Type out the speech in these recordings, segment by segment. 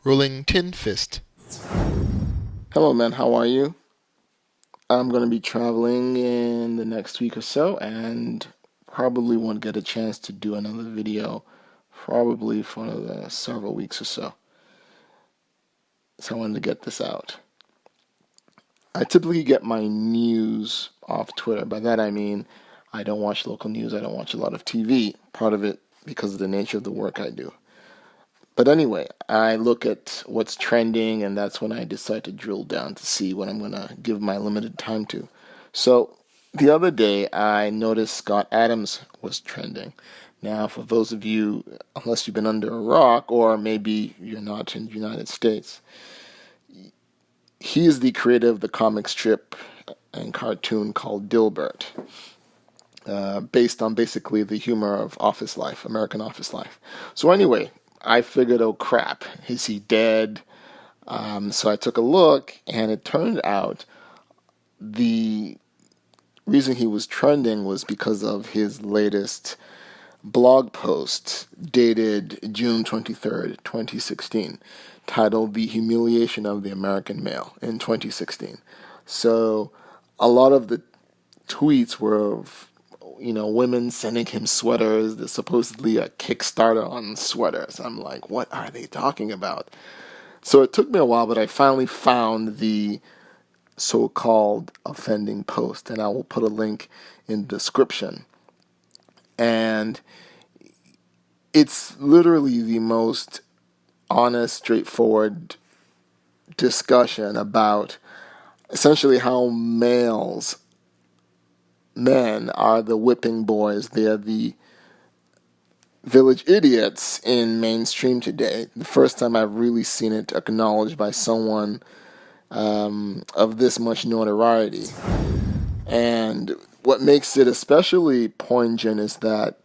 Rolling Tin Fist. Hello, man. How are you? I'm going to be traveling in the next week or so and probably won't get a chance to do another video probably for another several weeks or so. So I wanted to get this out. I typically get my news off Twitter. By that I mean I don't watch local news. I don't watch a lot of TV. Part of it because of the nature of the work I do. But anyway, I look at what's trending, and that's when I decide to drill down to see what I'm going to give my limited time to. So the other day, I noticed Scott Adams was trending. Now, for those of you, unless you've been under a rock, or maybe you're not in the United States, he is the creator of the comic strip and cartoon called Dilbert, based on basically the humor of office life, American office life. So anyway, I figured, oh crap, is he dead? So I took a look, and it turned out the reason he was trending was because of his latest blog post dated June 23rd, 2016, titled The Humiliation of the American Male in 2016. So a lot of the tweets were of women sending him sweaters. There's supposedly a Kickstarter on sweaters. I'm like, what are they talking about? So it took me a while, but I finally found the so-called offending post, and I will put a link in the description. And it's literally the most honest, straightforward discussion about essentially how men are the whipping boys. They're the village idiots in mainstream today. The first time I've really seen it acknowledged by someone of this much notoriety. And what makes it especially poignant is that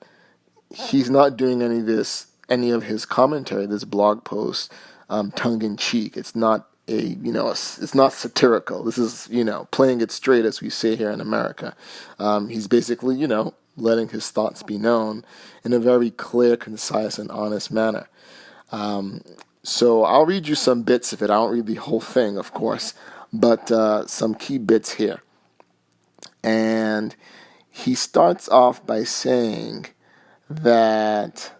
he's not doing any of his commentary, this blog post, tongue in cheek. It's not it's not satirical. This is, playing it straight, as we say here in America. He's basically, letting his thoughts be known in a very clear, concise, and honest manner. So I'll read you some bits of it. I won't read the whole thing, of course, but some key bits here. And he starts off by saying that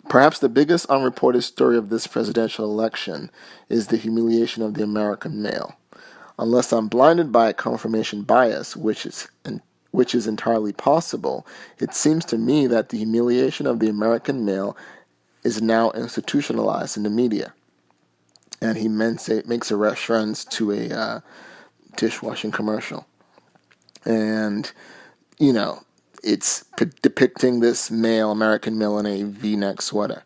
perhaps the biggest unreported story of this presidential election is the humiliation of the American male. Unless I'm blinded by confirmation bias, which is entirely possible, it seems to me that the humiliation of the American male is now institutionalized in the media. And he makes a reference to a dishwashing commercial. And, it's depicting this American male in a V-neck sweater.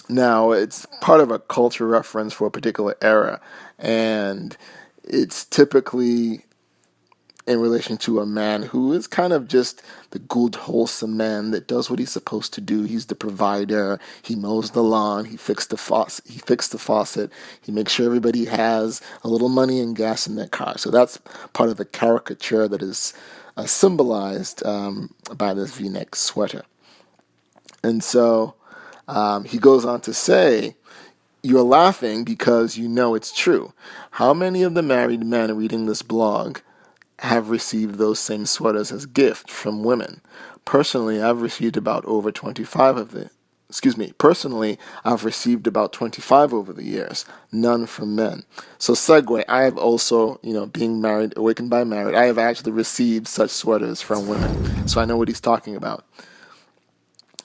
Now, it's part of a culture reference for a particular era, and it's typically in relation to a man who is kind of just the good, wholesome man that does what he's supposed to do. He's the provider. He mows the lawn. He fixed the faucet. He makes sure everybody has a little money and gas in their car. So that's part of the caricature that is symbolized by this V-neck sweater. And so he goes on to say, you're laughing because you know it's true. How many of the married men reading this blog have received those same sweaters as gifts from women? Personally, I've received about 25 over the years, none from men. So segue, I have also, being married, awakened by married, I have actually received such sweaters from women. So I know what he's talking about.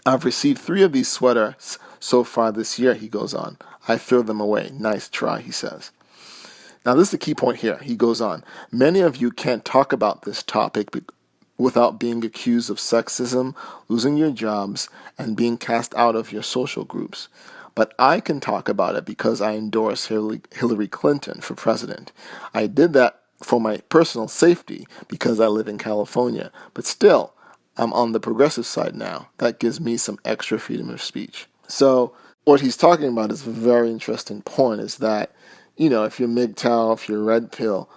I've received 3 of these sweaters so far this year, he goes on. I throw them away. Nice try, he says. Now, this is the key point here. He goes on. Many of you can't talk about this topic without being accused of sexism, losing your jobs, and being cast out of your social groups. But I can talk about it because I endorse Hillary Clinton for president. I did that for my personal safety because I live in California. But still, I'm on the progressive side now. That gives me some extra freedom of speech. So what he's talking about is a very interesting point, is that, if you're MGTOW, if you're red pill,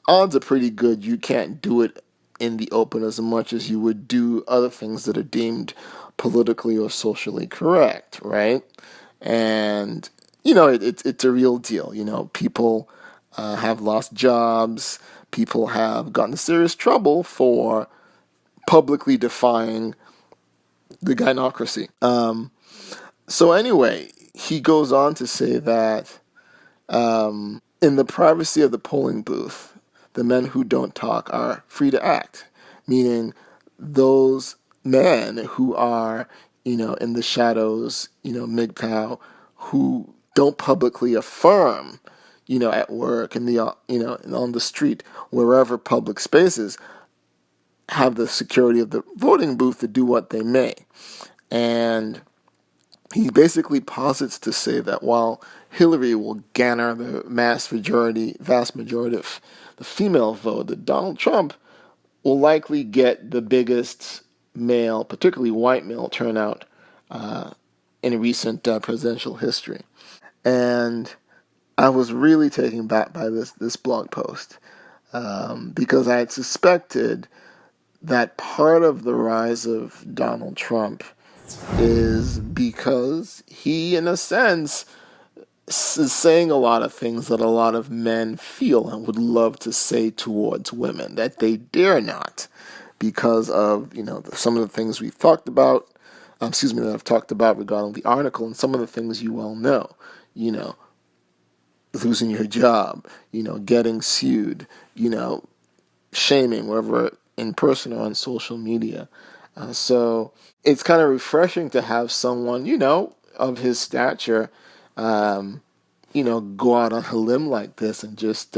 odds are pretty good you can't do it in the open as much as you would do other things that are deemed politically or socially correct, right? And it's a real deal. People have lost jobs. People have gotten in serious trouble for publicly defying the gynocracy. So anyway, he goes on to say that in the privacy of the polling booth, the men who don't talk are free to act, meaning those men who are, in the shadows, MGTOW, who don't publicly affirm, at work, in the, on the street, wherever public spaces, have the security of the voting booth to do what they may. And he basically posits to say that while Hillary will garner the vast majority of the female vote, that Donald Trump will likely get the biggest male, particularly white male turnout in recent presidential history. And I was really taken back by this blog post because I had suspected that part of the rise of Donald Trump is because he, in a sense, is saying a lot of things that a lot of men feel and would love to say towards women that they dare not, because of some of the things we've talked about. That I've talked about regarding the article, and some of the things you all know. You know, losing your job. Getting sued. Shaming, whether in person or on social media. So it's kind of refreshing to have someone, of his stature, go out on a limb like this and just,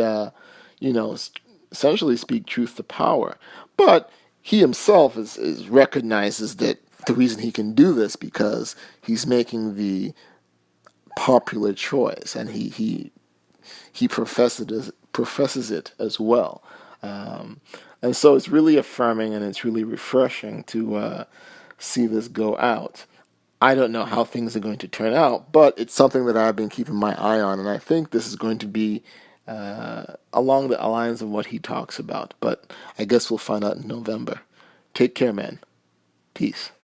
essentially speak truth to power. But he himself is recognizes that the reason he can do this because he's making the popular choice, and he professes it as well. And so it's really affirming and it's really refreshing to see this go out. I don't know how things are going to turn out, but it's something that I've been keeping my eye on, and I think this is going to be along the lines of what he talks about. But I guess we'll find out in November. Take care, man. Peace.